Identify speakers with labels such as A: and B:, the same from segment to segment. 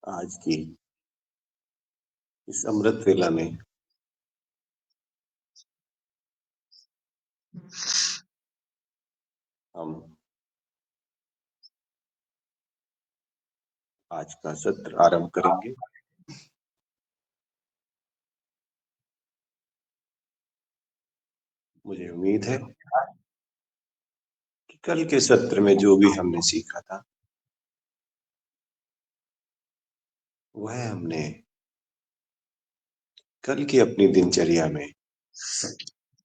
A: आज की इस अमृत वेला में हम आज का सत्र आरंभ करेंगे। मुझे उम्मीद है कि कल के सत्र में जो भी हमने सीखा था वह हमने कल की अपनी दिनचर्या में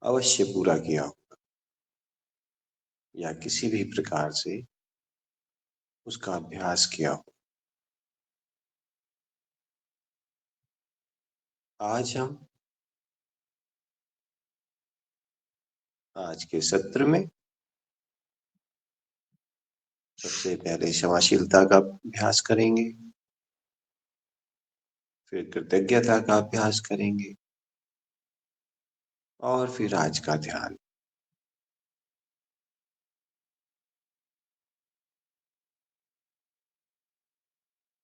A: अवश्य पूरा किया होगा या किसी भी प्रकार से उसका अभ्यास किया हो। आज हम आज के सत्र में सबसे पहले क्षमाशीलता का अभ्यास करेंगे, फिर कृतज्ञता का अभ्यास करेंगे और फिर आज का ध्यान।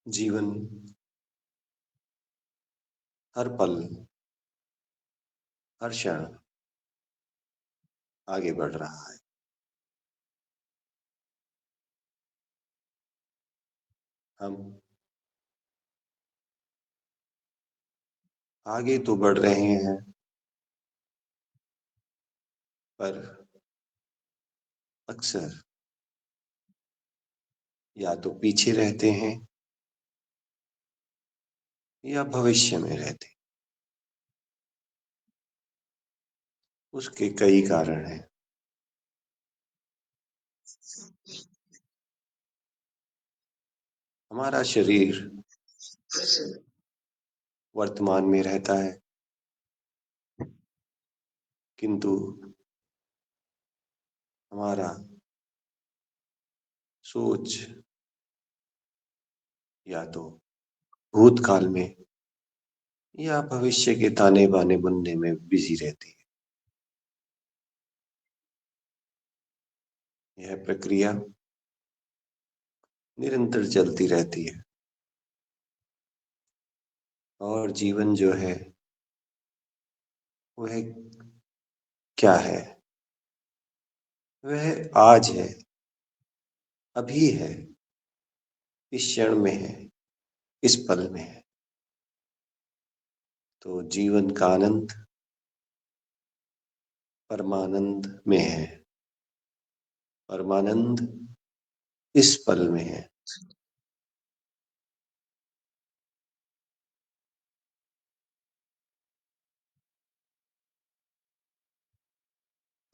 A: जीवन हर पल हर क्षण आगे बढ़ रहा है। हम आगे तो बढ़ रहे हैं पर अक्सर या तो पीछे रहते हैं या भविष्य में रहते हैं। उसके कई कारण हैं। हमारा शरीर वर्तमान में रहता है किंतु हमारा सोच या तो भूतकाल में या भविष्य के ताने बाने बुनने में बिजी रहती है। यह प्रक्रिया निरंतर चलती रहती है और जीवन जो है वह क्या है? वह आज है, अभी है, इस क्षण में है, इस पल में है। तो जीवन का आनंद परमानंद में है। परमानंद इस पल में है।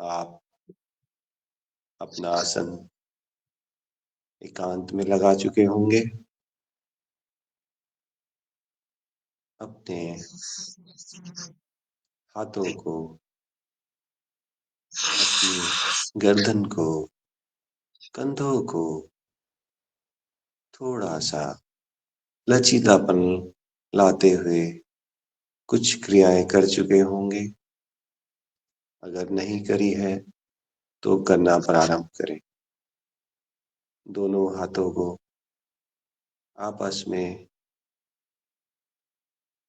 A: आप अपना आसन एकांत में लगा चुके होंगे। अपने हाथों को, अपनी गर्दन को, कंधों को थोड़ा सा लचीलापन लाते हुए कुछ क्रियाएं कर चुके होंगे। अगर नहीं करी है तो करना प्रारंभ करें। दोनों हाथों को आपस में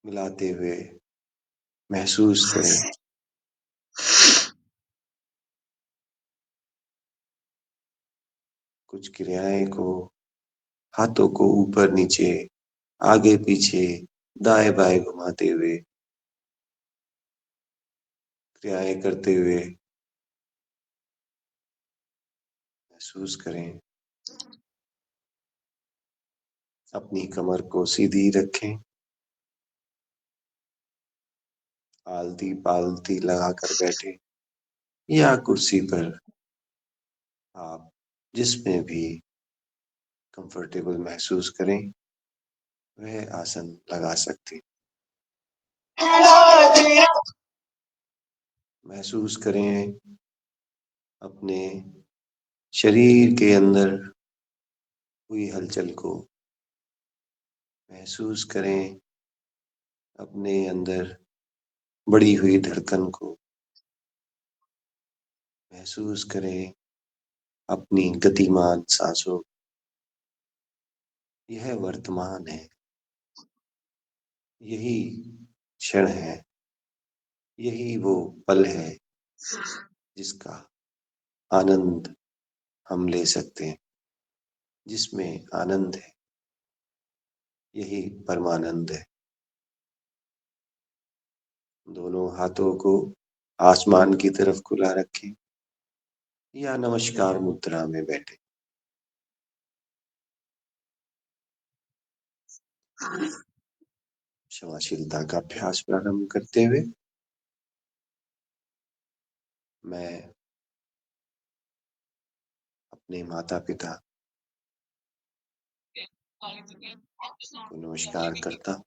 A: मिलाते हुए महसूस करें। कुछ क्रियाएं को हाथों को ऊपर नीचे, आगे पीछे, दाएं बाएं घुमाते हुए क्रियाएं करते हुए महसूस करें। अपनी कमर को सीधी रखें, आलती पालती लगाकर बैठे या कुर्सी पर आप जिसमें भी कंफर्टेबल महसूस करें वह आसन लगा सकते। महसूस करें अपने शरीर के अंदर हुई हलचल को। महसूस करें अपने अंदर बढ़ी हुई धड़कन को। महसूस करें अपनी गतिमान सांसों। यह वर्तमान है, यही क्षण है, यही वो पल है जिसका आनंद हम ले सकते हैं। जिसमें आनंद है यही परमानंद है। दोनों हाथों को आसमान की तरफ खुला रखें या नमस्कार मुद्रा में बैठे। क्षमाशीलता का अभ्यास प्रारंभ करते हुए मैं अपने माता पिता को नमस्कार करता हूँ।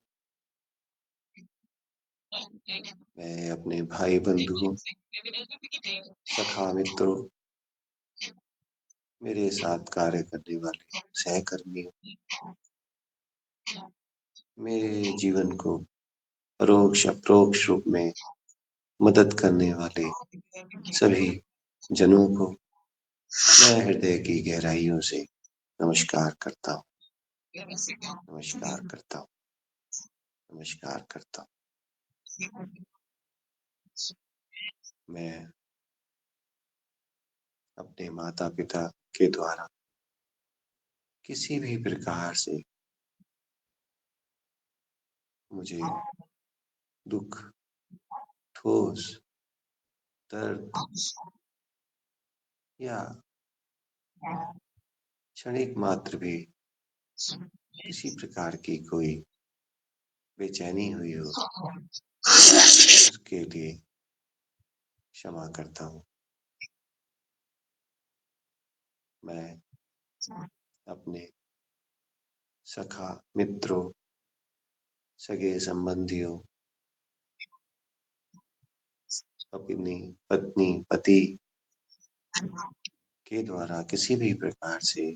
A: मैं अपने भाई बंधुओं, सखा मित्रों, मेरे साथ कार्य करने वाले सहकर्मियों, मेरे जीवन को परोक्ष अप्रोक्ष रूप में मदद करने वाले सभी जनों को मैं हृदय की गहराइयों से नमस्कार करता हूँ। नमस्कार करता हूँ। नमस्कार करता हूँ। मैं अपने माता पिता के द्वारा किसी भी प्रकार से मुझे दुख, ठोस, दर्द या क्षणिक मात्र भी किसी प्रकार की कोई बेचैनी हुई हो उसके लिए क्षमा करता हूँ। मैं अपने सखा मित्रों, सगे संबंधियों, अपनी पत्नी पति के द्वारा किसी भी प्रकार से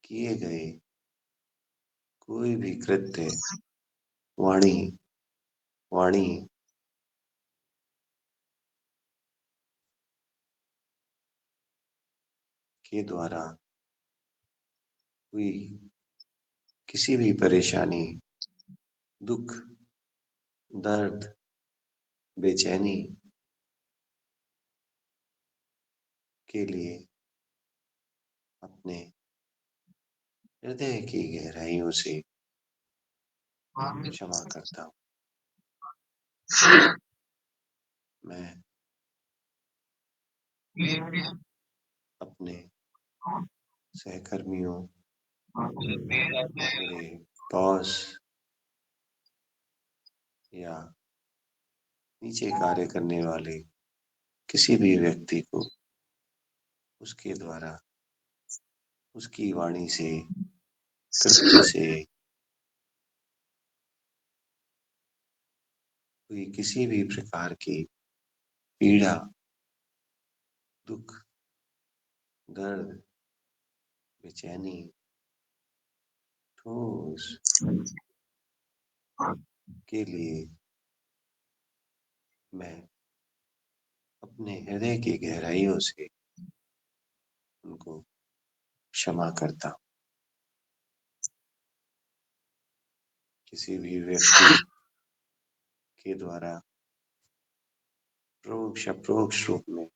A: किए गए कोई भी कृत्य, वाणी वाणी के द्वारा हुई किसी भी परेशानी, दुख, दर्द, बेचैनी के लिए अपने हृदय की गहराइयों से क्षमा करता हूँ। मैं अपने सहकर्मियों, मेरे बॉस या नीचे कार्य करने वाले किसी भी व्यक्ति को उसके द्वारा, उसकी वाणी से, कृत्य से हुई किसी भी प्रकार की पीड़ा, दुख, दर्द, बेचैनी, ठोस के लिए मैं अपने हृदय की गहराइयों से उनको क्षमा करता हूँ। किसी भी व्यक्ति के द्वारा प्रोक्ष अप्रोक्ष रूप में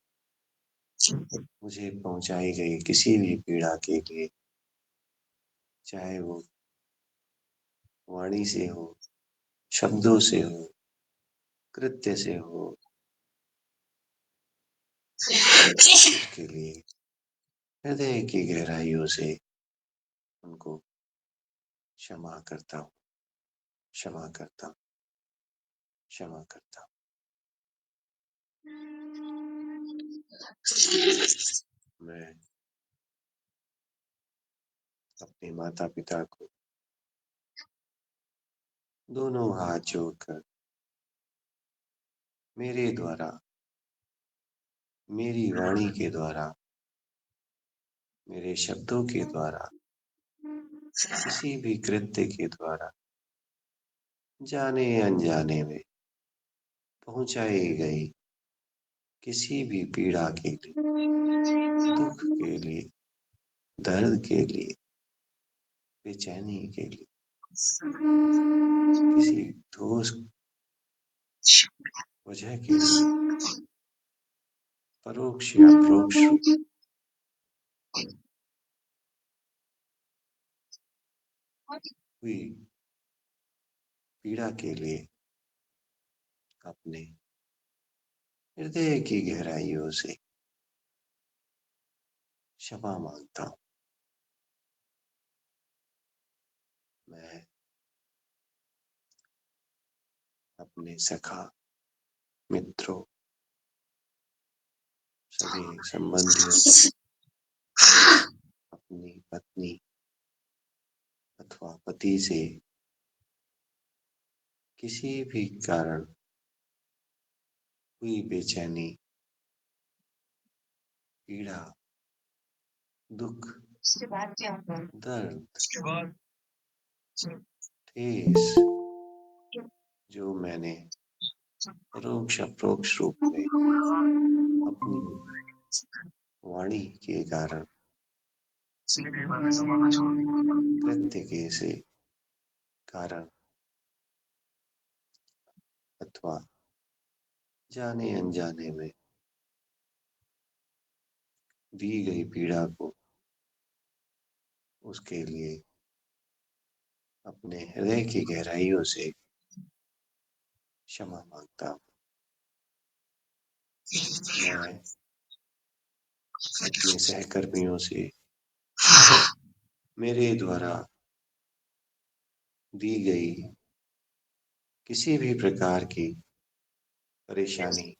A: मुझे पहुंचाई गई किसी भी पीड़ा के लिए, चाहे वो वाणी से हो, शब्दों से हो, कृत्य से हो, उसके लिए हृदय की गहराइयों से उनको क्षमा करता हूँ, क्षमा करता हूँ, क्षमा करता हूँ। मैं अपने माता पिता को दोनों हाथ जोड़कर मेरे द्वारा, मेरी वाणी के द्वारा, मेरे शब्दों के द्वारा, किसी भी कृत्य के द्वारा जाने अनजाने में पहुंचाई गई किसी भी पीड़ा के लिए, दुख के लिए, दर्द के लिए, बेचैनी के लिए, किसी ठोस वजह के लिए परोक्ष या प्रोक्ष रूप हुई पीड़ा के लिए अपने हृदय की गहराइयों से क्षमा मांगता हूँ। मैं अपने सखा, मित्रों, सगे संबंधियों, अपनी पत्नी अथवा पति से किसी भी कारण हुई बेचैनी, पीड़ा, दुख, दर्द, ठेस जो मैंने परोक्ष अप्रोक्ष रूप में अपनी वाणी के कारण, कृत्य के से कारण अथवा जाने अनजाने में दी गई पीड़ा को, उसके लिए अपने हृदय की गहराइयों से क्षमा मांगता हूँ। मैं अपने सहकर्मियों से मेरे द्वारा दी गई किसी भी प्रकार की परेशानी,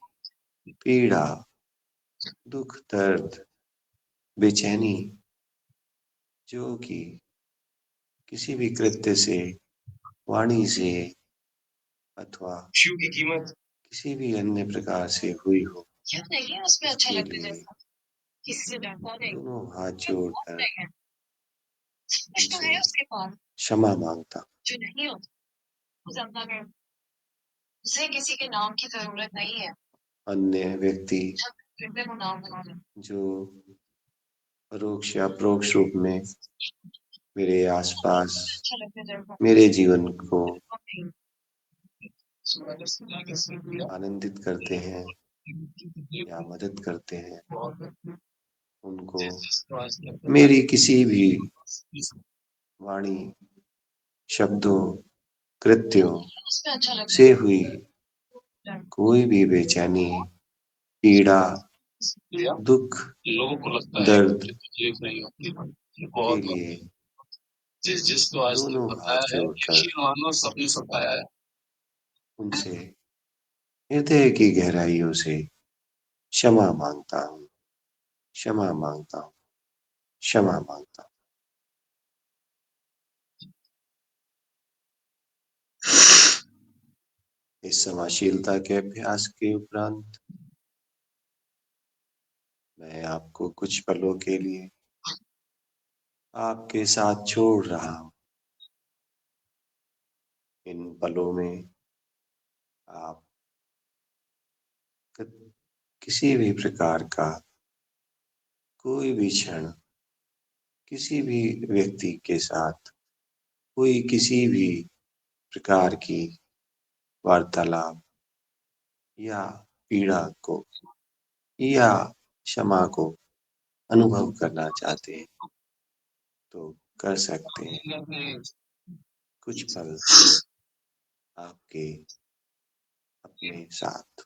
A: पीड़ा, दुख, दर्द, बेचैनी जो कि किसी भी कृत्य से, वाणी से अथवा किसी भी अन्य प्रकार से हुई हो, उसके लिए दोनों हाथ जोड़कर उनसे क्षमा मांगता हूँ। अन्य व्यक्ति जो परोक्ष या परोक्ष रूप में मेरे आसपास मेरे जीवन को आनंदित करते हैं या मदद करते हैं, उनको मेरी किसी भी वाणी, शब्दों, कृत्यों से हुई कोई भी बेचैनी, पीड़ा, दुख, दर्द के लिए दोनों हाथ जोड़कर उनसे हृदय की गहराइयों से क्षमा मांगता हूँ, क्षमा मांगता हूँ, क्षमा मांगता हूँ। इस समाशीलता के अभ्यास के उपरांत मैं आपको कुछ पलों के लिए आपके साथ छोड़ रहा हूँ। इन पलों में आप किसी भी प्रकार का कोई भी क्षण किसी भी व्यक्ति के साथ कोई किसी भी प्रकार की वार्तालाप या पीड़ा को या क्षमा को अनुभव करना चाहते हैं तो कर सकते हैं। कुछ पल आपके अपने साथ।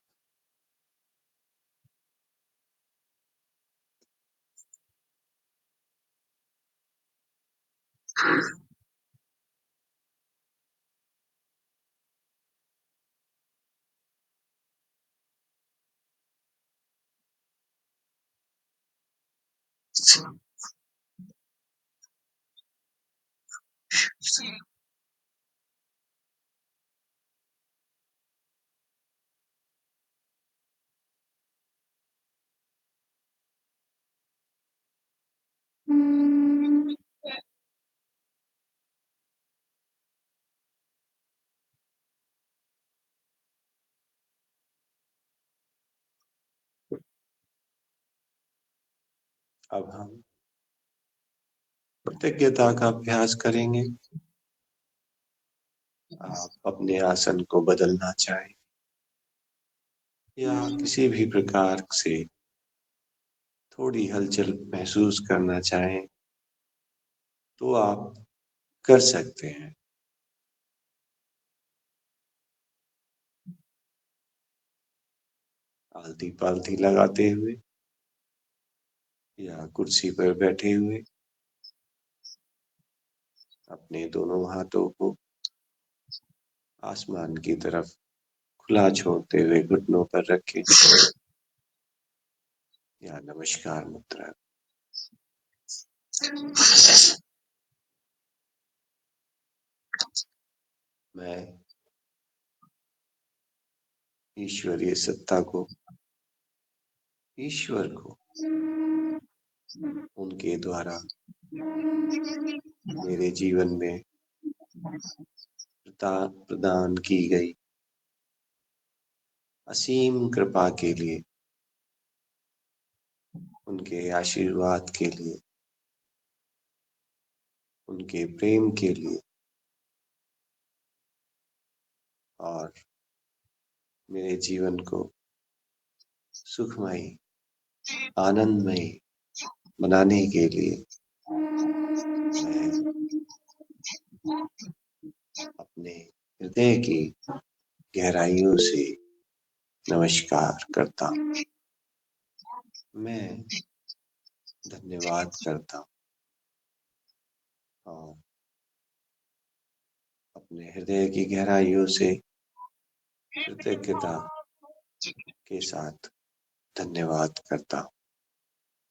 A: अब हम कृतज्ञता का अभ्यास करेंगे। आप अपने आसन को बदलना चाहें या किसी भी प्रकार से थोड़ी हलचल महसूस करना चाहें तो आप कर सकते हैं। आलती पालती लगाते हुए या कुर्सी पर बैठे हुए अपने दोनों हाथों को आसमान की तरफ खुला छोड़ते हुए घुटनों पर रखें या नमस्कार मुद्रा। मैं ईश्वरीय सत्ता को, ईश्वर को उनके द्वारा मेरे जीवन में प्रदान की गई असीम कृपा के लिए, उनके आशीर्वाद के लिए, उनके प्रेम के लिए और मेरे जीवन को सुखमय, आनंदमय बनाने के लिए मैं अपने हृदय की गहराइयों से नमस्कार करता हूँ। मैं धन्यवाद करता हूँ और अपने हृदय की गहराइयों से कृतज्ञता के साथ धन्यवाद करता हूँ,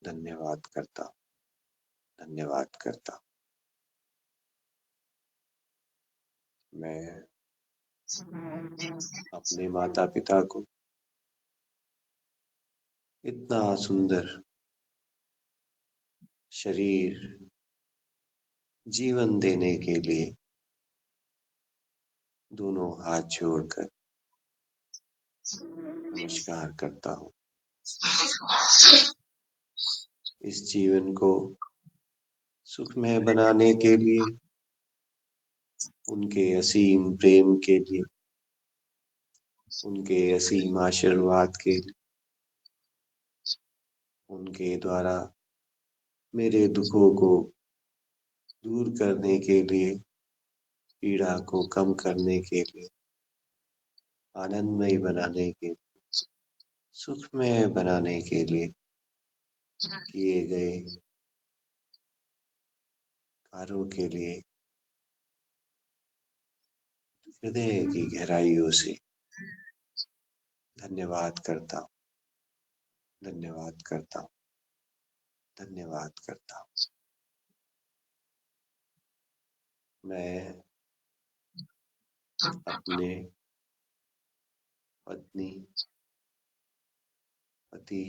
A: धन्यवाद करता हूँ, धन्यवाद करता हूँ। मैं अपने माता पिता को इतना सुंदर शरीर, जीवन देने के लिए दोनों हाथ जोड़कर नमस्कार करता हूँ। इस जीवन को सुखमय बनाने के लिए, उनके असीम प्रेम के लिए, उनके असीम आशीर्वाद के लिए, उनके द्वारा मेरे दुखों को दूर करने के लिए, पीड़ा को कम करने के लिए, आनंदमय बनाने के लिए, सुखमय बनाने के लिए किए गए कार्यों के लिए हृदय की गहराइयों से धन्यवाद करता हूँ, धन्यवाद करता हूँ, धन्यवाद करता हूँ। मैं अपने पत्नी, पति,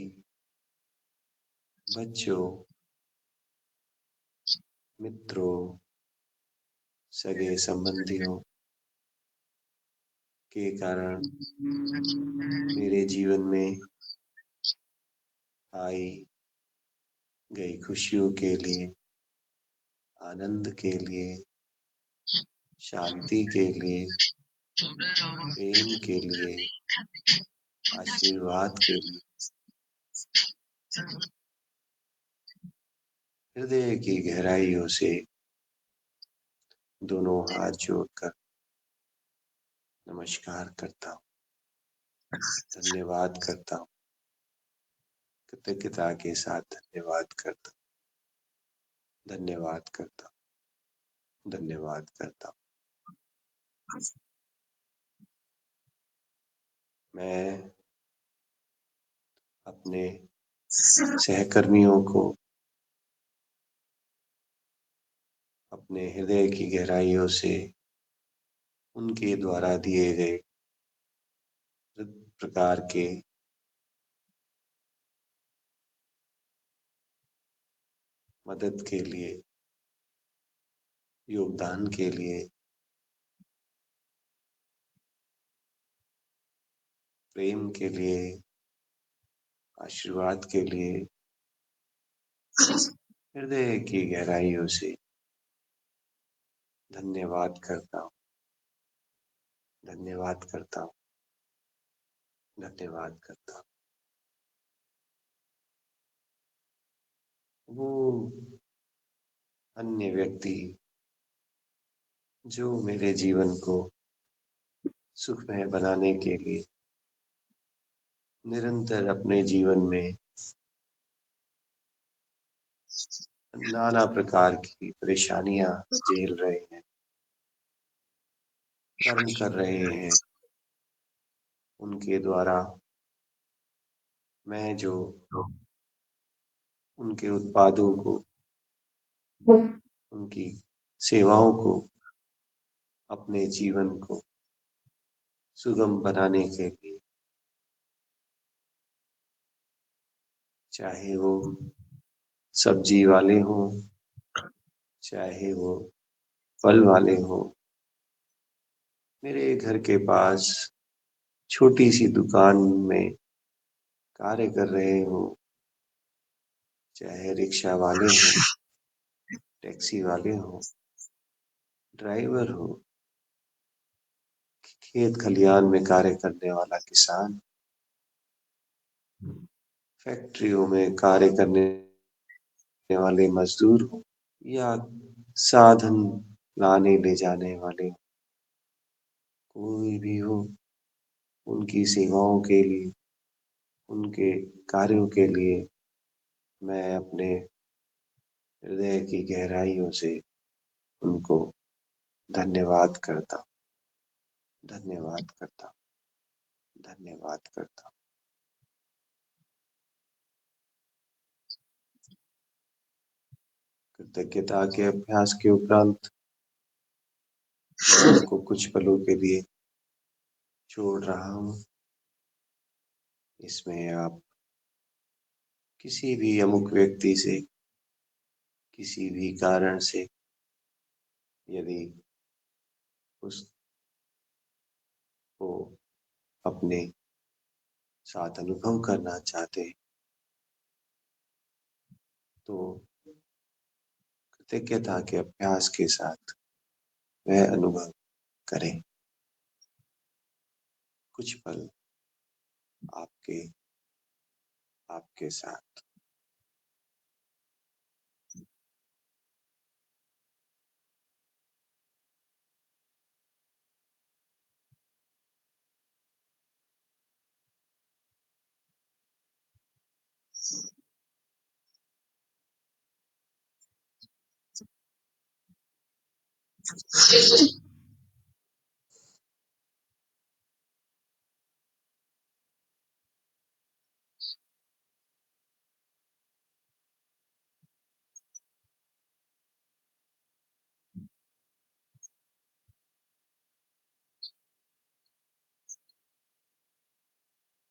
A: बच्चों, मित्रों, सगे संबंधियों के कारण मेरे जीवन में आई गई खुशियों के लिए, आनंद के लिए, शांति के लिए, प्रेम के लिए, आशीर्वाद के लिए हृदय की गहराइयों से दोनों हाथ जोड़कर नमस्कार करता हूँ, धन्यवाद करता हूँ, कृतज्ञता के साथ धन्यवाद करता हूँ, धन्यवाद करता हूँ, धन्यवाद करता हूँ। मैं अपने सहकर्मियों को अपने हृदय की गहराइयों से उनके द्वारा दिए गए प्रकार के मदद के लिए, योगदान के लिए, प्रेम के लिए, आशीर्वाद के लिए हृदय की गहराइयों से धन्यवाद करता हूँ, धन्यवाद करता हूँ, धन्यवाद करता हूँ। वो अन्य व्यक्ति जो मेरे जीवन को सुखमय बनाने के लिए निरंतर अपने जीवन में नाना प्रकार की परेशानियां झेल रहे हैं, कर्म कर रहे हैं, उनके द्वारा मैं जो उनके उत्पादों को, उनकी सेवाओं को, अपने जीवन को सुगम बनाने के लिए, चाहे वो सब्जी वाले हों, चाहे वो फल वाले हों, मेरे घर के पास छोटी सी दुकान में कार्य कर रहे हों, चाहे रिक्शा वाले हों, टैक्सी वाले हों, ड्राइवर हो, खेत खलियान में कार्य करने वाला किसान, फैक्ट्रियों में कार्य करने वाले मजदूर हो, या साधन लाने ले जाने वाले, कोई भी हो, उनकी सेवाओं के लिए, उनके कार्यों के लिए मैं अपने हृदय की गहराइयों से उनको धन्यवाद करता हूँ, धन्यवाद करता हूँ, धन्यवाद करता हूँ। कृतज्ञता के अभ्यास के उपरांत मैं आपको कुछ पलों के लिए छोड़ रहा हूँ। इसमें आप किसी भी अमुक व्यक्ति से, किसी भी कारण से यदि उसको अपने साथ अनुभव करना चाहते हैं तो कृतज्ञता के अभ्यास के साथ वह अनुभव करें। कुछ पल आपके आपके साथ।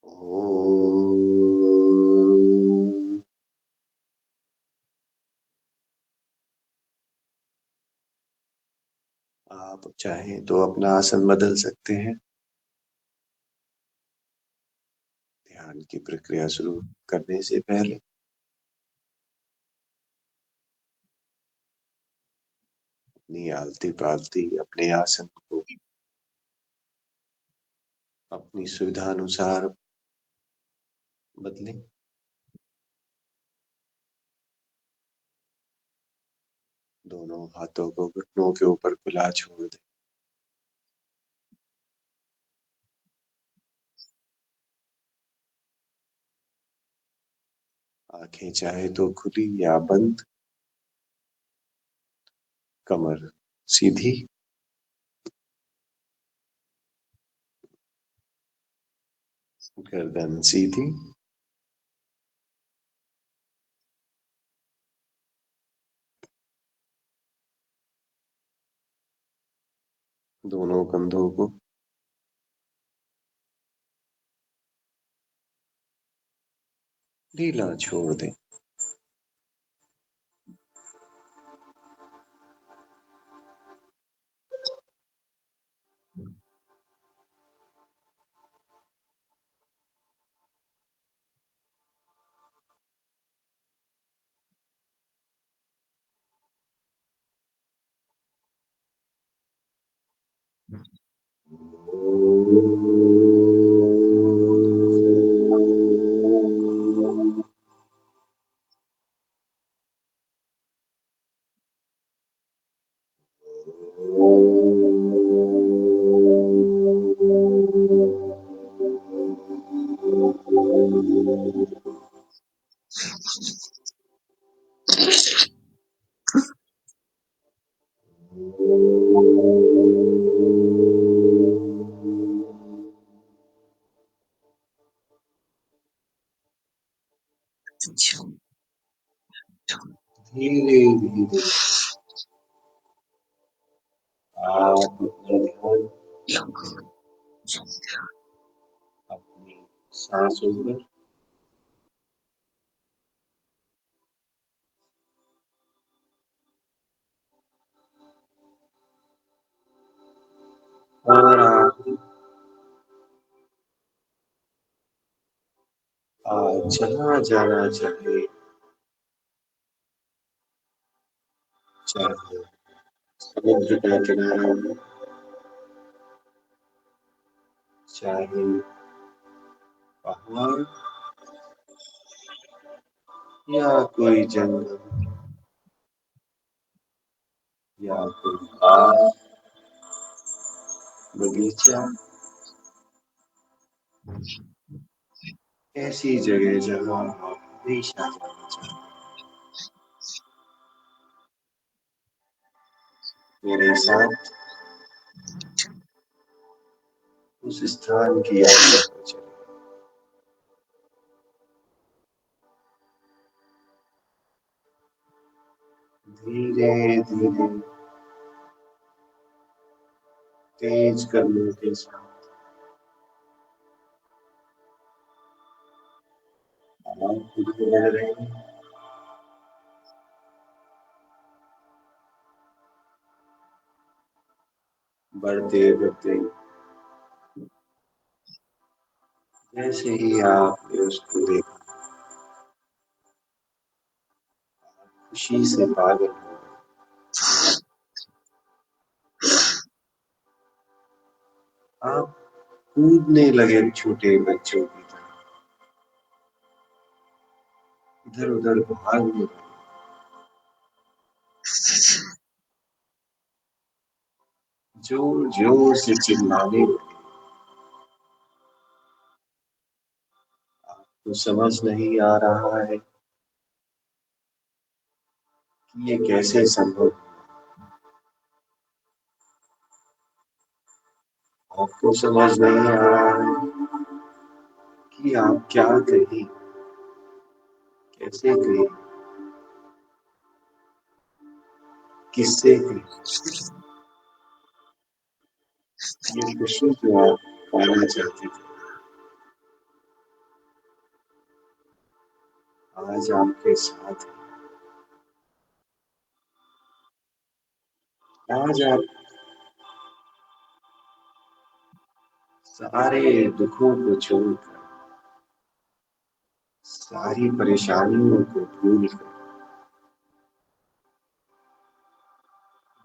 A: ओम। आप चाहें तो अपना आसन बदल सकते हैं। ध्यान की प्रक्रिया शुरू करने से पहले अपनी आलती पालती अपने आसन को अपनी सुविधा अनुसार बदलें। दोनों हाथों को घुटनों के ऊपर खुला छोड़ दें। आंखें चाहे तो खुली या बंद, कमर सीधी, गर्दन सीधी, दोनों कंधों को ढीला छोड़ दें। धीरे धीरे आप अपना ध्यान अपनी सांसों पर और आप आज जहाँ जाना चाहे, चाहे समुद्र का किनारा हो, चाहे पहाड़ या कोई जंगल या कोई बाग बगीचा, ऐसी जगह जहाँ आप हमेशा जाना चाहें, मेरे साथ उस स्थान की यात्रा पर चलें। धीरे धीरे तेज कदमों के साथ आप खुद को बढ़ रहे हैं। बढ़ते बढ़ते जैसे ही आपने उसको देखा, खुशी से पागल हो गए। आप कूदने लगे छोटे बच्चों की तरह, इधर उधर भागने लगे, जोर जोर से चिल्लाने लगे। आपको समझ नहीं आ रहा है कि ये कैसे संभव है। आपको समझ नहीं आ रहा है कि आप क्या कहें, कैसे कहें, किससे कहें। ये खुशी जो आप पाना चाहते थे, आज आपके साथ है। आज आप सारे दुखों को छोड़कर, सारी परेशानियों को भूल कर,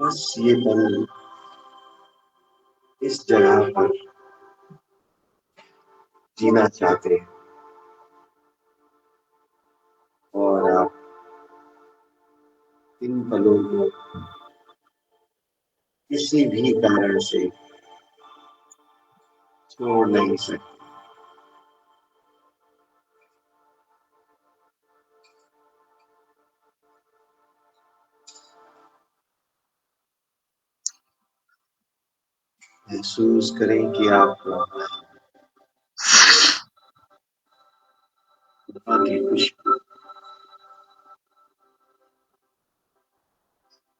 A: बस ये पल इस जगह पर जीना चाहते हैं। और आप इन पलों को किसी भी कारण से छोड़ नहीं सकते। महसूस करें कि आप वहाँ की खुशबू,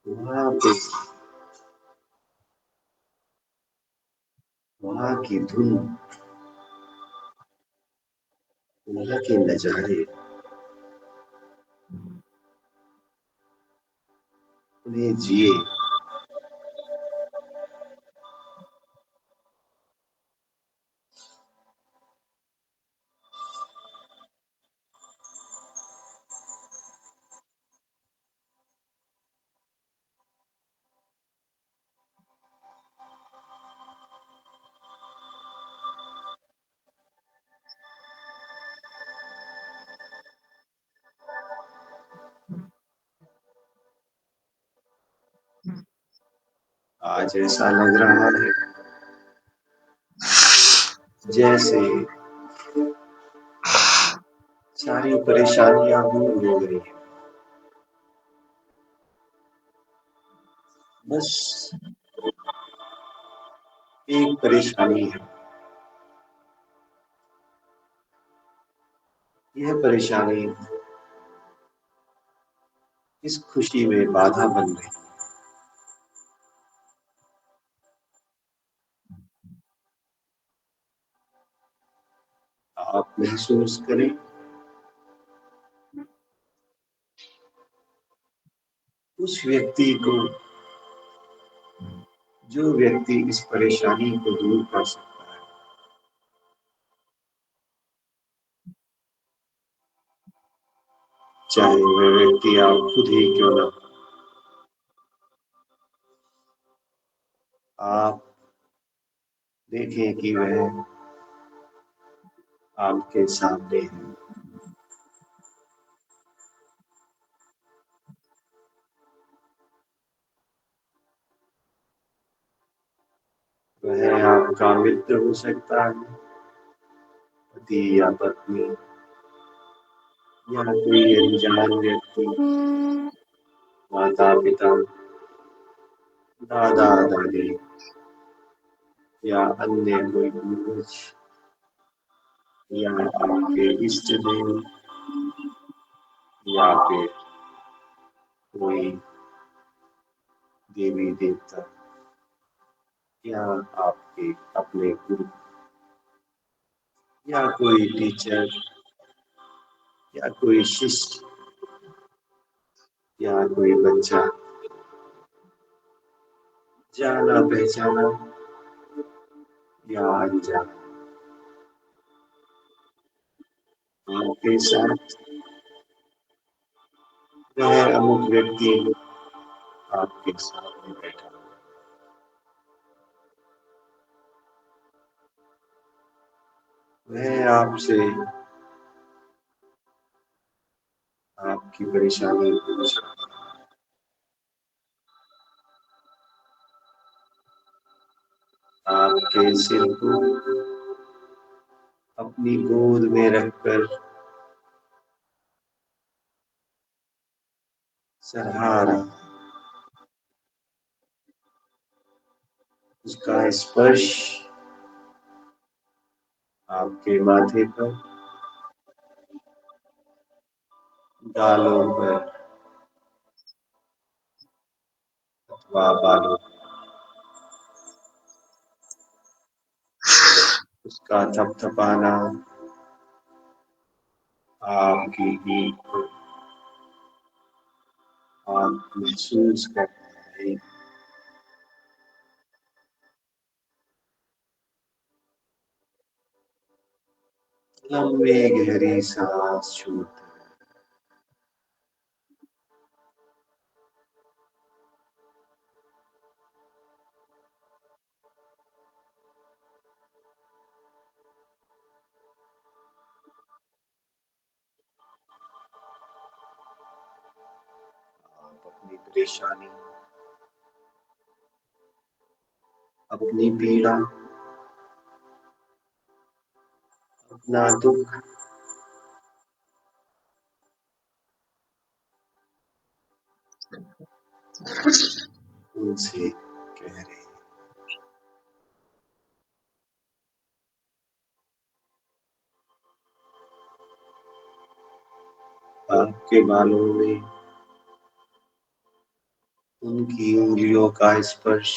A: वहाँ पे वहाँ की धुन, वहाँ के नजारे, उन्हें जिए। आज ऐसा लग रहा है जैसे सारी परेशानियां दूर हो गई हैं। बस एक परेशानी है। यह परेशानी इस खुशी में बाधा बन रही है। आप महसूस करें, उस व्यक्ति को, जो व्यक्ति इस परेशानी को दूर कर सकता है, चाहे वह व्यक्ति आप खुद ही क्यों ना हो। आप देखें कि वह आपके सामने है। वह आपका मित्र हो सकता है, पति या पत्नी, या कोई अनजान व्यक्ति, माता पिता, दादा दादी, या अन्य कोई पूर्वज, या आपके इष्ट देव, या फिर कोई देवी देवता, या आपके अपने गुरु, या कोई टीचर, या कोई शिष्य, या कोई बच्चा, जाना पहचाना या अनजाना, आपके साथ वह अमुक व्यक्ति आपके सामने बैठा है। वह आपसे आपकी परेशानी पूछ रहा है। आपके सिर को अपनी गोद में रखकर सराहा रहा है। उसका स्पर्श आपके माथे पर, गालों पर अथवा बालों पर, उसका थपथपाना आपकी पीठ को आप महसूस कर रहे हैं। लंबी गहरी सांस छोड़ते आप अपनी परेशानी, अपनी पीड़ा, अपना दुख उनसे कह रहे हैं। आपके बालों में उनकी उंगलियों का स्पर्श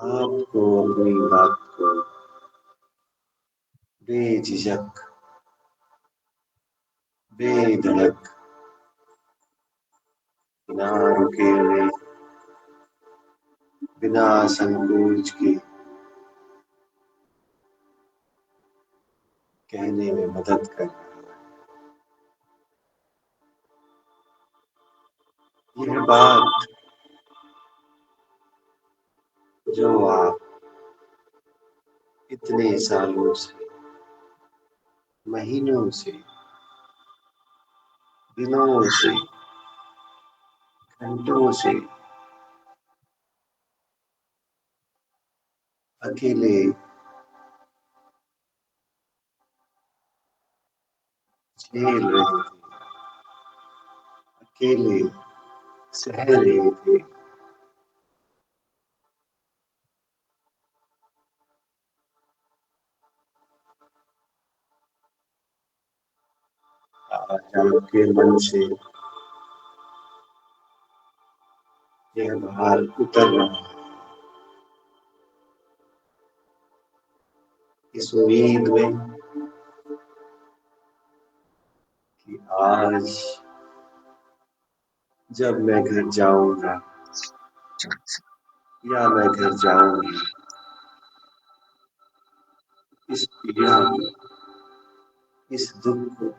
A: आपको अपनी बात को बेझिझक, बेधड़क, बिना रुके हुए, बिना संकोच के कहने में मदद कर यह बात जो आप इतने सालों से, महीनों से, दिनों से, घंटों से अकेले झेल रहे थे, अकेले सह रहे थे। आज आपके मन से यह भार उतर रहा है, इस उम्मीद में कि आज जब मैं घर जाऊंगा या मैं घर जाऊंगी, इस पीड़ा को, इस दुख को,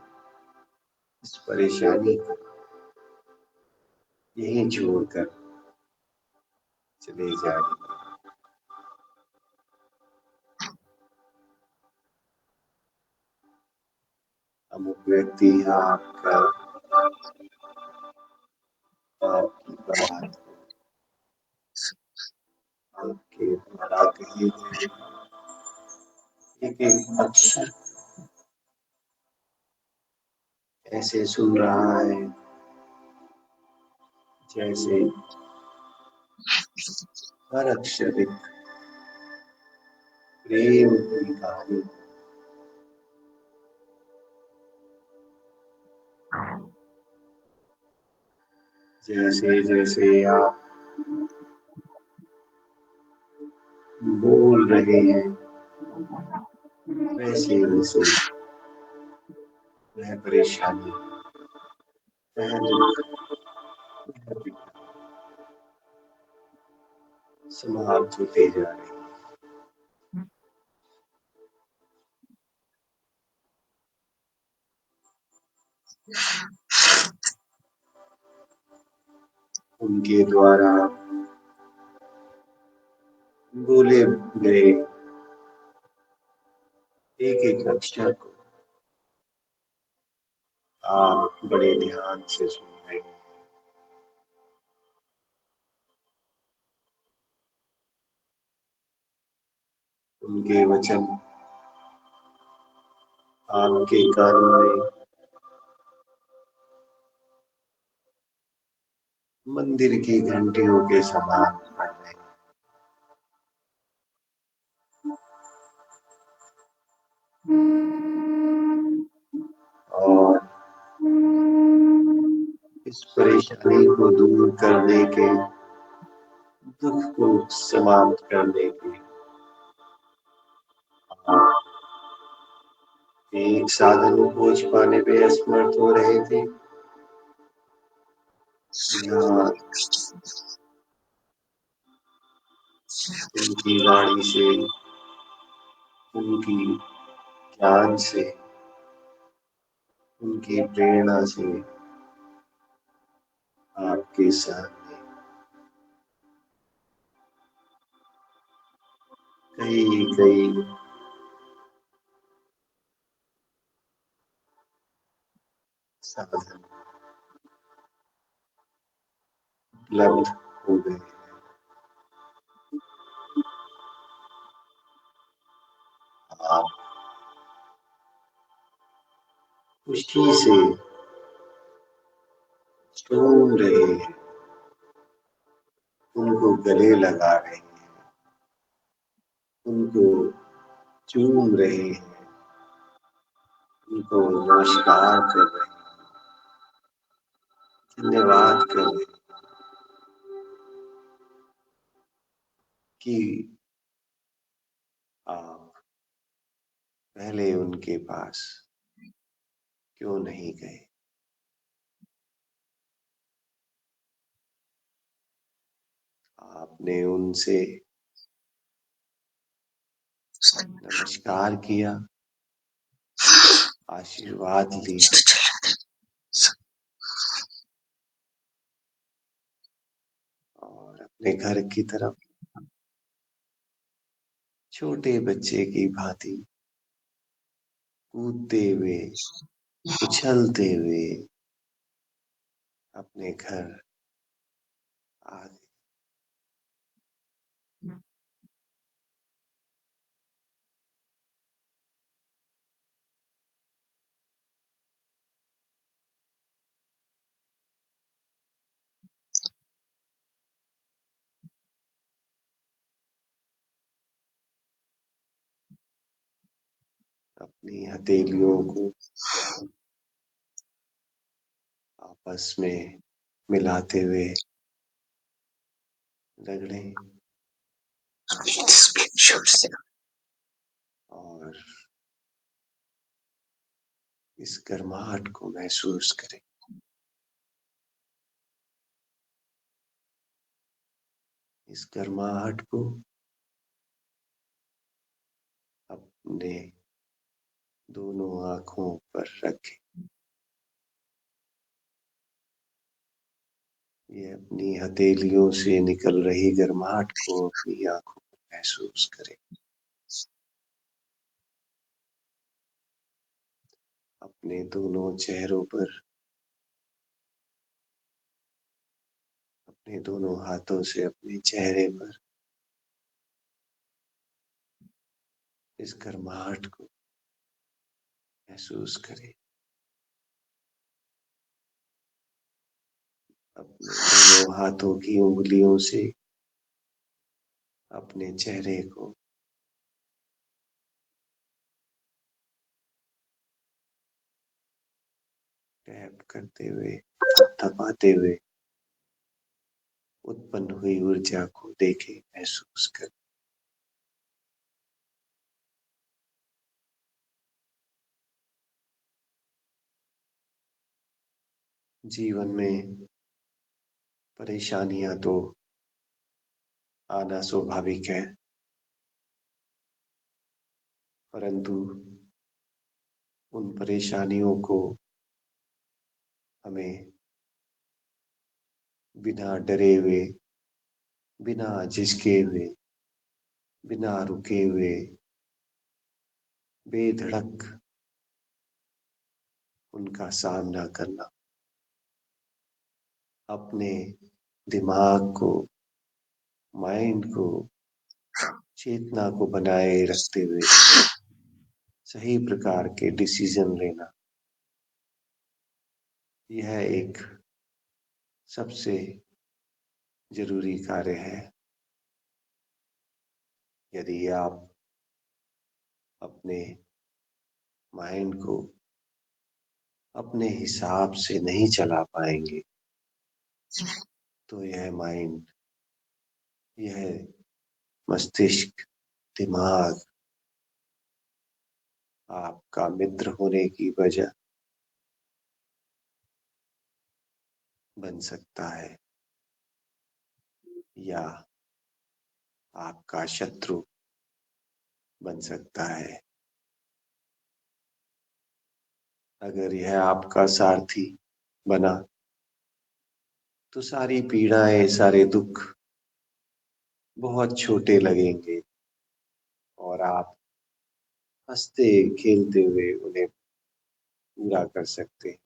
A: इस परेशानी को यहीं छोड़कर चले जाएंगे। अमुक व्यक्ति आपका, आपकी बात, आपके द्वारा कही गई एक एक अक्षर ऐसे सुन रहा है जैसे हर अक्षर एक प्रेम की कहानी। जैसे जैसे आप बोल रहे हैं, वैसे वैसे वह परेशानी, वह दुख, वह पीड़ा समाप्त होते जा रही है। उनके द्वारा बोले गए एक एक अक्षर को आप बड़े ध्यान से सुन रहे हैं। उनके वचन आपके कानों में मंदिर की घंटियों के समान पड़ रहे हैं और इस परेशानी को दूर करने के, दुख को समाप्त करने के आप एक साधन खोज पाने पे असमर्थ हो रहे थे। यहाँ उनकी वाणी से, उनकी ज्ञान से, उनकी प्रेरणा से आपके सामने कई कई साधन उपलब्ध हो गए। आप खुशी से झूम रहे हैं, उनको गले लगा रहे हैं, उनको चूम रहे हैं, उनको नमस्कार कर रहे हैं, धन्यवाद कर रहे हैं कि आप पहले उनके पास क्यों नहीं गए। आपने उनसे नमस्कार किया, आशीर्वाद लिया और अपने घर की तरफ छोटे बच्चे की भांति कूदते हुए, उछलते हुए अपने घर आ गए। अपनी हथेलियों को आपस में मिलाते हुए रगड़ें और इस गर्माहट को महसूस करें। इस गर्माहट को अपने दोनों आंखों पर रखें। ये अपनी हथेलियों से निकल रही गर्माहट को अपनी आंखों में महसूस करें। अपने दोनों चेहरों पर अपने दोनों हाथों से अपने चेहरे पर इस गर्माहट को महसूस करें। अपने दोनों हाथों की उंगलियों से अपने चेहरे को टैप करते हुए, थपथपाते हुए उत्पन्न हुई ऊर्जा को देखें, महसूस करें। जीवन में परेशानियां तो आना स्वाभाविक है, परंतु उन परेशानियों को हमें बिना डरे हुए, बिना झिझके हुए, बिना रुके हुए बेधड़क उनका सामना करना, अपने दिमाग को, माइंड को, चेतना को बनाए रखते हुए सही प्रकार के डिसीजन लेना, यह एक सबसे जरूरी कार्य है। यदि आप अपने माइंड को अपने हिसाब से नहीं चला पाएंगे तो यह माइंड, यह मस्तिष्क, दिमाग आपका मित्र होने की वजह बन सकता है या आपका शत्रु बन सकता है। अगर यह आपका सारथी बना तो सारी पीड़ाएं, सारे दुख बहुत छोटे लगेंगे और आप हंसते खेलते हुए उन्हें पूरा कर सकते हैं।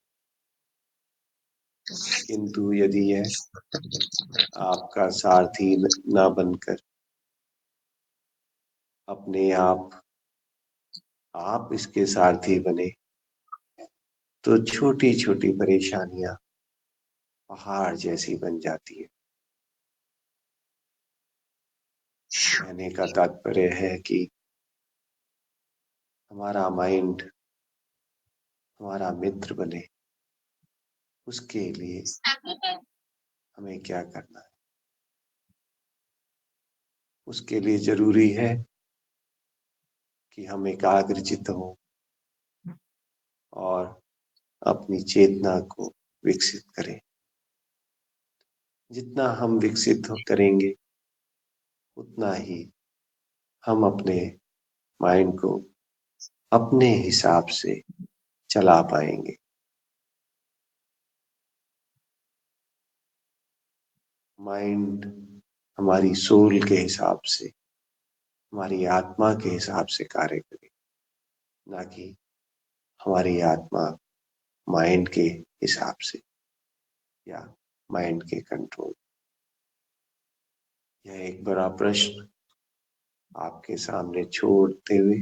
A: किंतु यदि यह आपका सारथी ना बनकर अपने आप इसके सारथी बने तो छोटी छोटी परेशानियां पहाड़ जैसी बन जाती है। कहने का तात्पर्य है कि हमारा माइंड हमारा मित्र बने, उसके लिए हमें क्या करना है? उसके लिए जरूरी है कि हम एकाग्रचित्त हों और अपनी चेतना को विकसित करें। जितना हम विकसित करेंगे उतना ही हम अपने माइंड को अपने हिसाब से चला पाएंगे। माइंड हमारी सोल के हिसाब से, हमारी आत्मा के हिसाब से कार्य करे, ना कि हमारी आत्मा माइंड के हिसाब से या माइंड के कंट्रोल। यह एक बड़ा प्रश्न आपके सामने छोड़ते हुए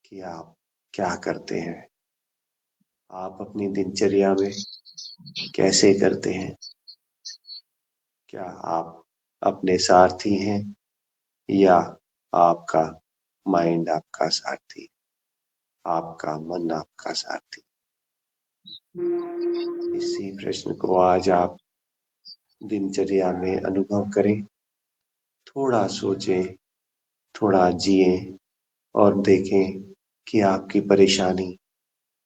A: कि आप क्या करते हैं, आप अपनी दिनचर्या में कैसे करते हैं। क्या आप अपने सारथी हैं या आपका माइंड आपका सारथी, आपका मन आपका सारथी। इसी प्रश्न को आज आप दिनचर्या में अनुभव करें, थोड़ा सोचें, थोड़ा जिए और देखें कि आपकी परेशानी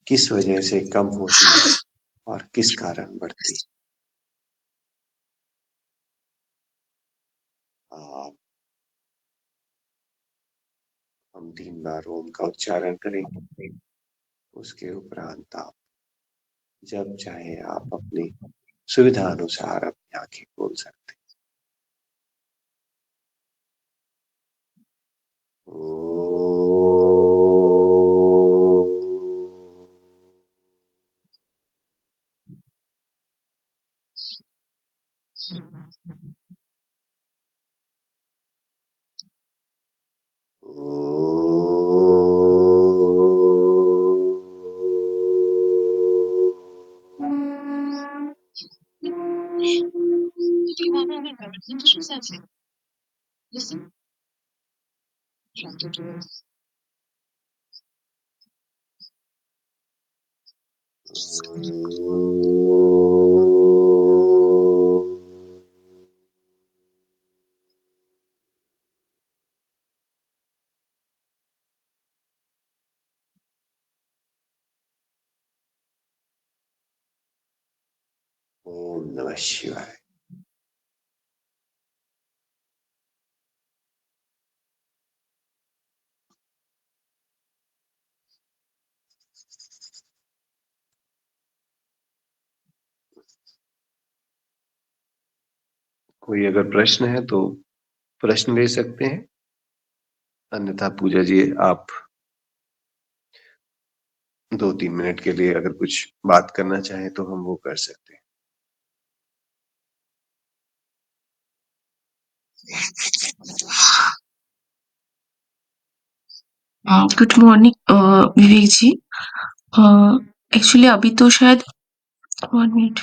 A: किस वजह से कम होती है और किस कारण बढ़ती है। आप हम 3 बार ओम का उच्चारण करेंगे। उसके उपरांत आप जब चाहे आप अपनी सुविधा अनुसार अपनी आंखें खोल सकते ओम नमः शिवाय। कोई अगर प्रश्न है तो प्रश्न ले सकते हैं, अन्यथा पूजा जी आप 2-3 मिनट के लिए अगर कुछ बात करना चाहें तो हम वो कर सकते हैं।
B: गुड मॉर्निंग विवेक जी। एक्चुअली अभी तो शायद 1 मिनट।